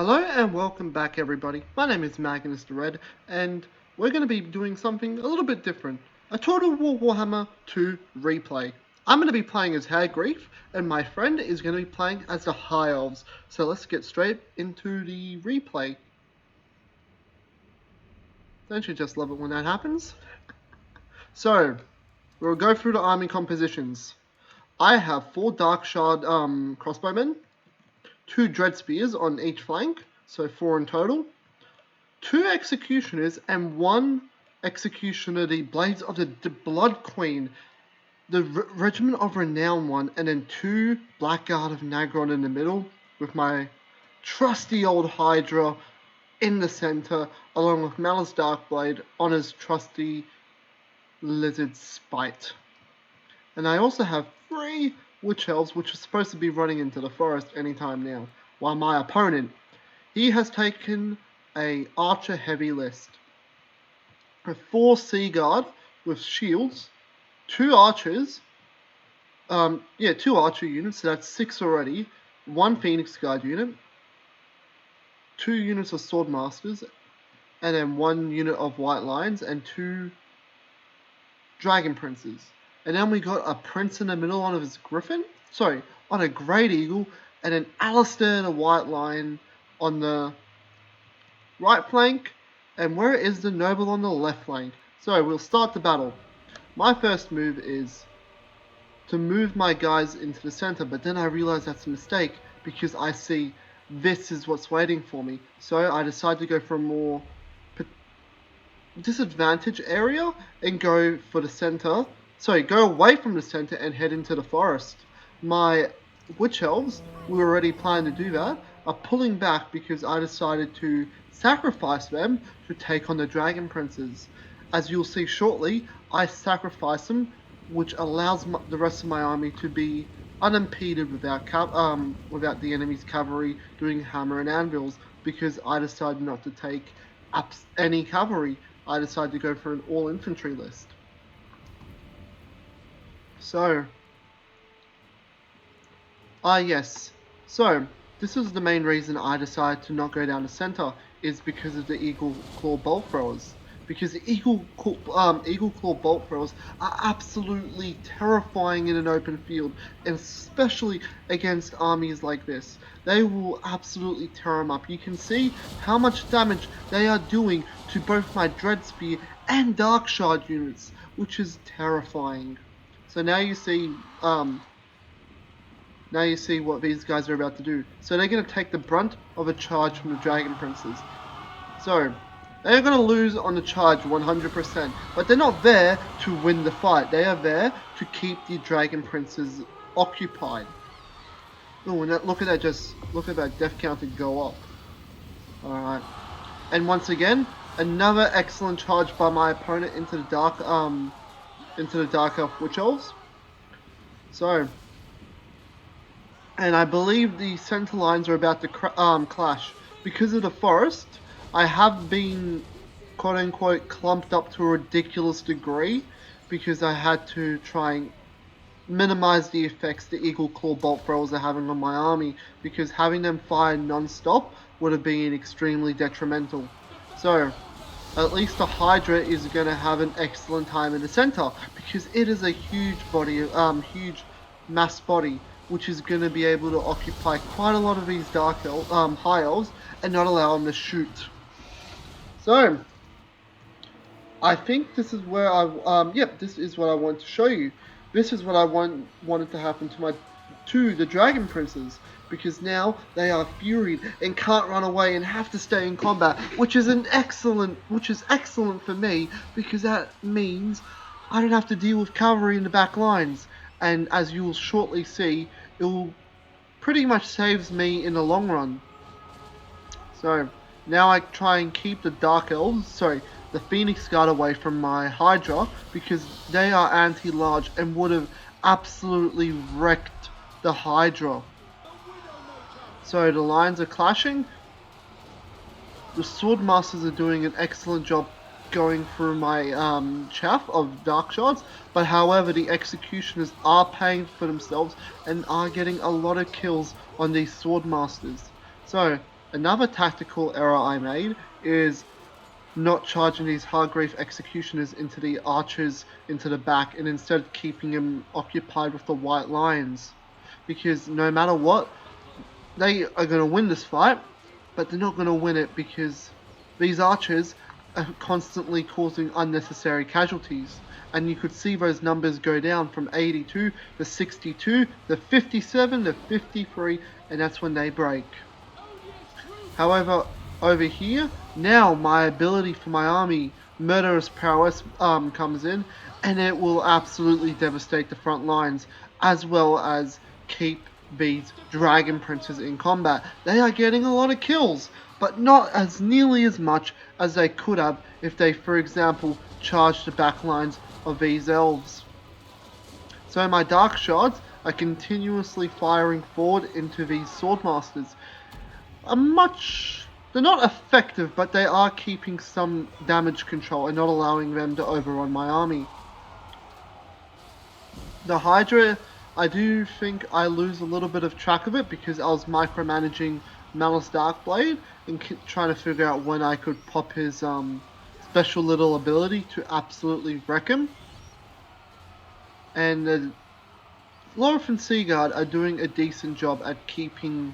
Hello and welcome back everybody. My name is Magnus the Red and we're going to be doing something a little bit different. A Total War Warhammer 2 replay. I'm going to be playing as Hag Grief and my friend is going to be playing as the High Elves. So let's get straight into the replay. Don't you just love it when that happens? So, we'll go through the army compositions. I have 4 Dark Shard crossbowmen, 2 Dread Spears on each flank, so 4 in total, 2 Executioners and 1 Executioner, the Blades of the Blood Queen, the Regiment of Renown one, and then 2 Blackguard of Nagron in the middle, with my trusty old Hydra in the center, along with Malice Darkblade on his trusty Lizard Spite. And I also have 3 Witch Elves, which are supposed to be running into the forest anytime now, while my opponent, he has taken a Archer heavy list. A 4 Sea Guard with shields, 2 Archers, 2 Archer units, so that's 6 already, 1 Phoenix Guard unit, 2 units of Swordmasters, and then 1 unit of White Lions, and 2 Dragon Princes. And then we got a Prince in the middle on his Griffin, on a Great Eagle, and an Alistair and a White Lion on the right flank, and where is the Noble on the left flank? So we'll start the battle. My first move is to move my guys into the center, but then I realize that's a mistake because I see this is what's waiting for me. So I decide to go for a more disadvantaged area and go for the center. Go away from the center and head into the forest. My Witch Elves, we were already planning to do that, are pulling back because I decided to sacrifice them to take on the Dragon Princes. As you'll see shortly, I sacrifice them, which allows the rest of my army to be unimpeded without the enemy's cavalry doing hammer and anvils, because I decided not to take any cavalry. I decided to go for an all infantry list. So, this is the main reason I decided to not go down the center, is because of the Eagle Claw Bolt Throwers. Because the Eagle Claw Bolt Throwers are absolutely terrifying in an open field, and especially against armies like this. They will absolutely tear them up. You can see how much damage they are doing to both my Dread Spear and Dark Shard units, which is terrifying. So now you see what these guys are about to do. So they're going to take the brunt of a charge from the Dragon Princes. So they're going to lose on the charge 100%, but they're not there to win the fight. They are there to keep the Dragon Princes occupied. Oh, and look at that death counter go up. Alright. And once again, another excellent charge by my opponent into the Dark Elf Witch Elves. So, and I believe the center lines are about to clash. Because of the forest, I have been quote-unquote clumped up to a ridiculous degree, because I had to try and minimize the effects the Eagle Claw Bolt Throwers are having on my army, because having them fire non-stop would have been extremely detrimental. So, at least the Hydra is going to have an excellent time in the center, because it is a huge huge mass body, which is going to be able to occupy quite a lot of these High Elves and not allow them to shoot. So, I think this is where this is what I want to show you. This is what I wanted to happen to the Dragon Princes, because now they are furied and can't run away and have to stay in combat, which is excellent for me, because that means I don't have to deal with cavalry in the back lines, and as you will shortly see, it will pretty much saves me in the long run. So now I try and keep the the Phoenix Guard away from my Hydra, because they are anti-large and would have absolutely wrecked the Hydra. So the lines are clashing. The Swordmasters are doing an excellent job going through my chaff of Dark Shards, but however the Executioners are paying for themselves and are getting a lot of kills on these Swordmasters. So Another tactical error I made is not charging these Hargrave Executioners into the archers into the back, and instead keeping them occupied with the white lions. Because no matter what, they are going to win this fight, but they're not going to win it because these archers are constantly causing unnecessary casualties. And you could see those numbers go down from 82 to 62 to 57 to 53, and that's when they break. However, over here, now my ability for my army, Murderous Prowess, comes in, and it will absolutely devastate the front lines, as well as keep these Dragon Princes in combat. They are getting a lot of kills, but not as nearly as much as they could have if they, for example, charged the back lines of these elves. So my Dark Shards are continuously firing forward into these Swordmasters. They're not effective, but they are keeping some damage control and not allowing them to overrun my army. The Hydra, I do think I lose a little bit of track of it because I was micromanaging Malice Darkblade and trying to figure out when I could pop his special little ability to absolutely wreck him. And the Lorif and Seaguard are doing a decent job at keeping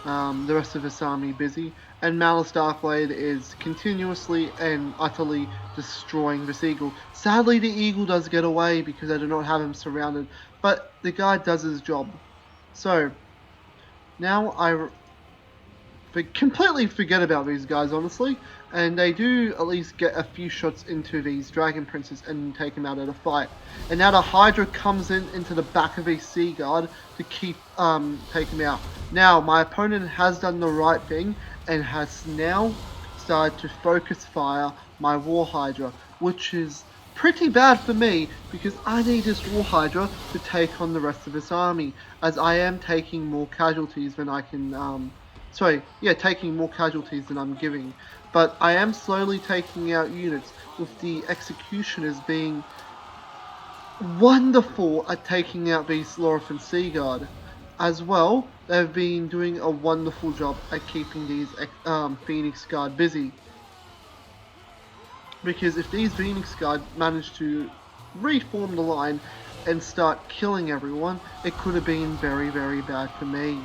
the rest of his army busy, and Malice Darkblade is continuously and utterly destroying this eagle. Sadly, the eagle does get away because I do not have him surrounded, but the guy does his job. So, now I completely forget about these guys, honestly, and they do at least get a few shots into these Dragon Princes and take them out at a fight. And now the Hydra comes into the back of a Sea Guard to keep take them out. Now my opponent has done the right thing and has now started to focus fire my War Hydra, which is pretty bad for me because I need this War Hydra to take on the rest of his army, as I am taking more casualties than I can taking more casualties than I'm giving. But I am slowly taking out units, with the Executioners being wonderful at taking out these Lorif and Seaguard. As well, they've been doing a wonderful job at keeping these Phoenix Guard busy. Because if these Phoenix Guard manage to reform the line and start killing everyone, it could have been very, very bad for me.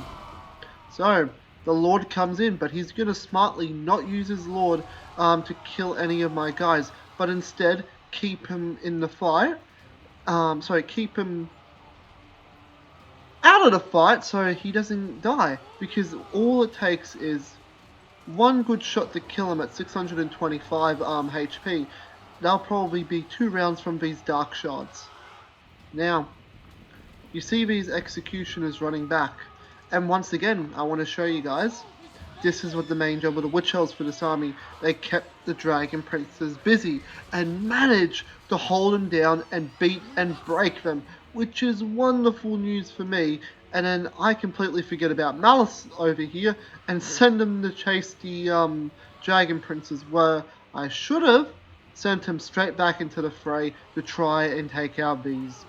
So, the Lord comes in, but he's going to smartly not use his Lord to kill any of my guys, but instead keep him in the fight. Keep him out of the fight so he doesn't die. Because all it takes is one good shot to kill him at 625 HP. That'll probably be 2 rounds from these Dark Shards. Now, you see these Executioners running back. And once again, I want to show you guys, this is what the main job of the Witch Elves for this army. They kept the Dragon Princes busy and managed to hold them down and beat and break them, which is wonderful news for me. And then I completely forget about Malice over here and send him to chase the Dragon Princes, where I should have sent him straight back into the fray to try and take out these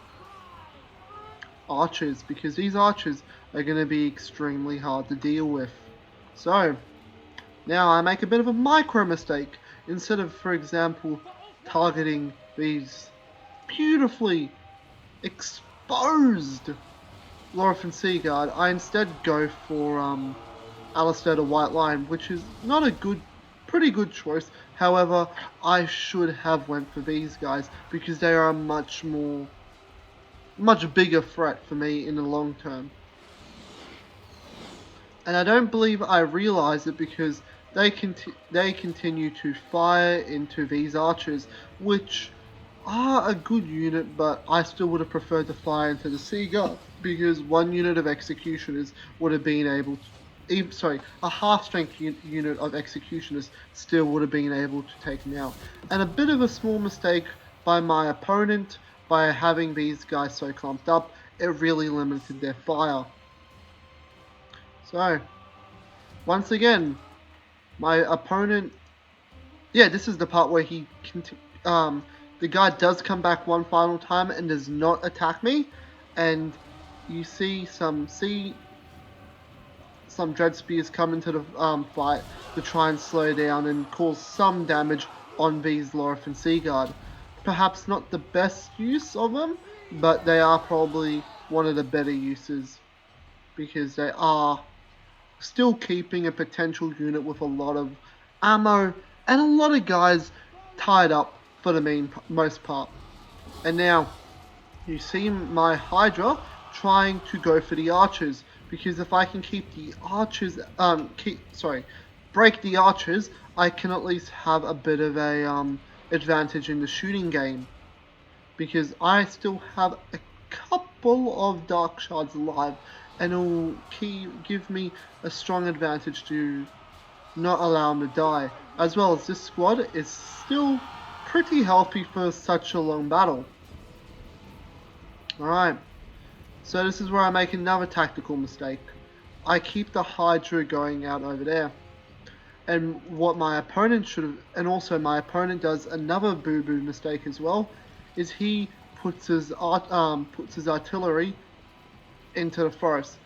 archers, because these archers are going to be extremely hard to deal with. So, now I make a bit of a micro mistake. Instead of, for example, targeting these beautifully exposed Lorif and Seaguard, I instead go for Alistair the White Lion, which is not a pretty good choice. However, I should have went for these guys because they are a much bigger threat for me in the long term. And I don't believe I realized it because they continue to fire into these archers, which are a good unit, but I still would have preferred to fire into the Seaguard because one unit of Executioners would have been able to, a half-strength unit of Executioners still would have been able to take them out. And a bit of a small mistake by my opponent, by having these guys so clumped up, it really limited their fire. So, once again, my opponent, this is the part where the guy does come back one final time and does not attack me, and you see some some Dread Spears come into the fight to try and slow down and cause some damage on these Lorith and Seaguard. Perhaps not the best use of them, but they are probably one of the better uses because they are still keeping a potential unit with a lot of ammo and a lot of guys tied up for the most part. And now you see my Hydra trying to go for the archers, because if I can keep the archers, break the archers, I can at least have a bit of a advantage in the shooting game, because I still have a couple of dark shards alive, and it will give me a strong advantage to not allow them to die, as well as this squad is still pretty healthy for such a long battle. Alright, so this is where I make another tactical mistake. I keep the Hydra going out over there. And what my opponent should have, and also my opponent does another boo-boo mistake as well, is he puts his artillery into the forest.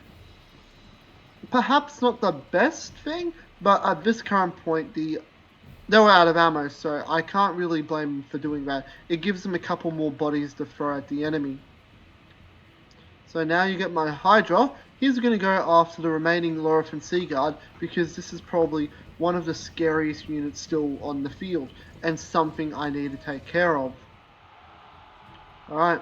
Perhaps not the best thing, but at this current point, they were out of ammo, so I can't really blame them for doing that. It gives them a couple more bodies to throw at the enemy. So now you get my Hydra. He's going to go after the remaining Lorith and Seaguard, because this is probably one of the scariest units still on the field, and something I need to take care of. Alright.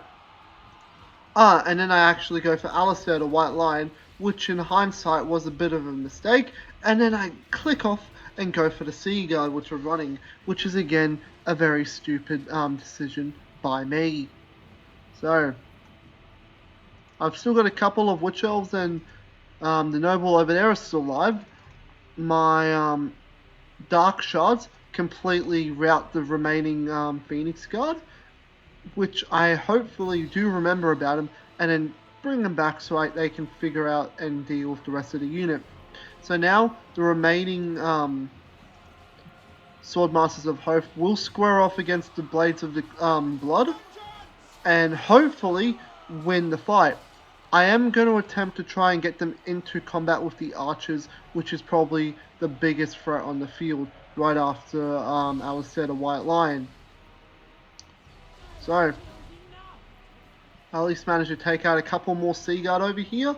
And then I actually go for Alistair, the White Lion, which in hindsight was a bit of a mistake, and then I click off and go for the Seaguard, which are running, which is again a very stupid decision by me. So I've still got a couple of Witch Elves, and the Noble over there is still alive. My Dark Shards completely rout the remaining Phoenix Guard, which I hopefully do remember about them, and then bring them back so they can figure out and deal with the rest of the unit. So now the remaining Swordmasters of Hoth will square off against the Blades of the Blood, and hopefully win the fight. I am going to attempt to try and get them into combat with the archers, which is probably the biggest threat on the field, right after Alistair the White Lion. So, I at least managed to take out a couple more Seaguard over here,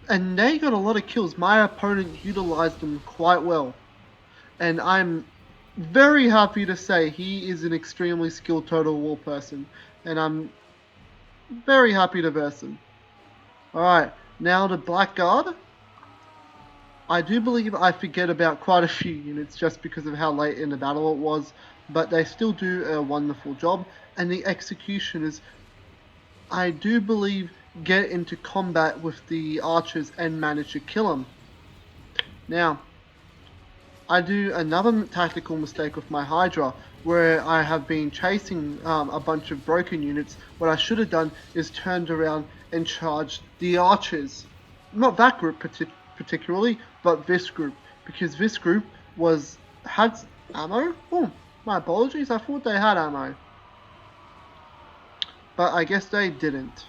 and they got a lot of kills. My opponent utilized them quite well, and I'm very happy to say he is an extremely skilled Total War person, and I'm very happy to verse him. Alright, now the Blackguard. I do believe I forget about quite a few units just because of how late in the battle it was, but they still do a wonderful job. And the Executioners, I do believe, get into combat with the archers and manage to kill them. Now, I do another tactical mistake with my Hydra, where I have been chasing a bunch of broken units. What I should have done is turned around and charged the archers. Not that group particularly, but this group, because this group had ammo. Oh, my apologies, I thought they had ammo, but I guess they didn't.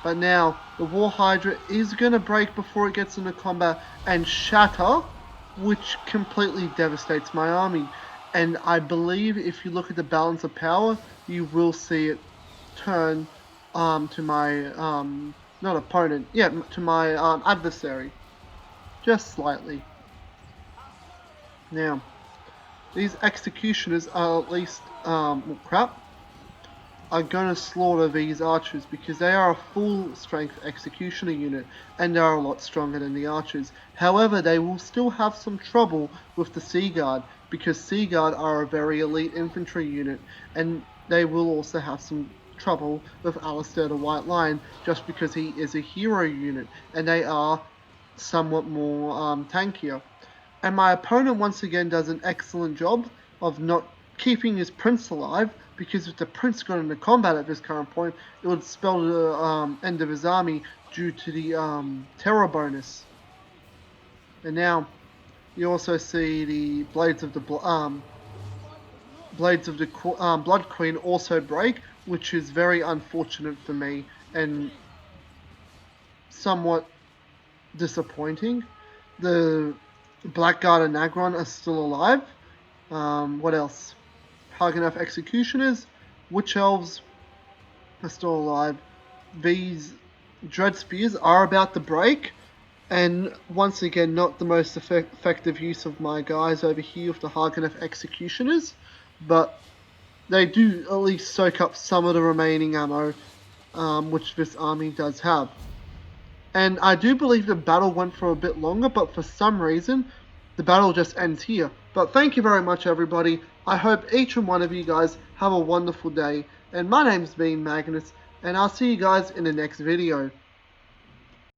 But now the War Hydra is going to break before it gets into combat and shatter, which completely devastates my army. And I believe if you look at the balance of power, you will see it turn to my not opponent, yeah, to my adversary, just slightly. Now, these Executioners are at least well, crap. Are going to slaughter these archers, because they are a full strength Executioner unit and they are a lot stronger than the archers. However, they will still have some trouble with the Seaguard, because Seaguard are a very elite infantry unit, and they will also have some trouble with Alistair the White Lion, just because he is a hero unit and they are somewhat more tankier. And my opponent once again does an excellent job of not keeping his prince alive, because if the prince got into combat at this current point, it would spell the end of his army due to the terror bonus. And now you also see the Blades of the Blood Queen also break, which is very unfortunate for me and somewhat disappointing, The Blackguard and Nagron are still alive. What else? Hageneth Executioners, Witch Elves are still alive. These Dread Spears are about to break, and once again, not the most effective use of my guys over here with the Hageneth Executioners, but they do at least soak up some of the remaining ammo, which this army does have. And I do believe the battle went for a bit longer, but for some reason, the battle just ends here. But thank you very much, everybody. I hope each and one of you guys have a wonderful day. And my name's been Magnus, and I'll see you guys in the next video.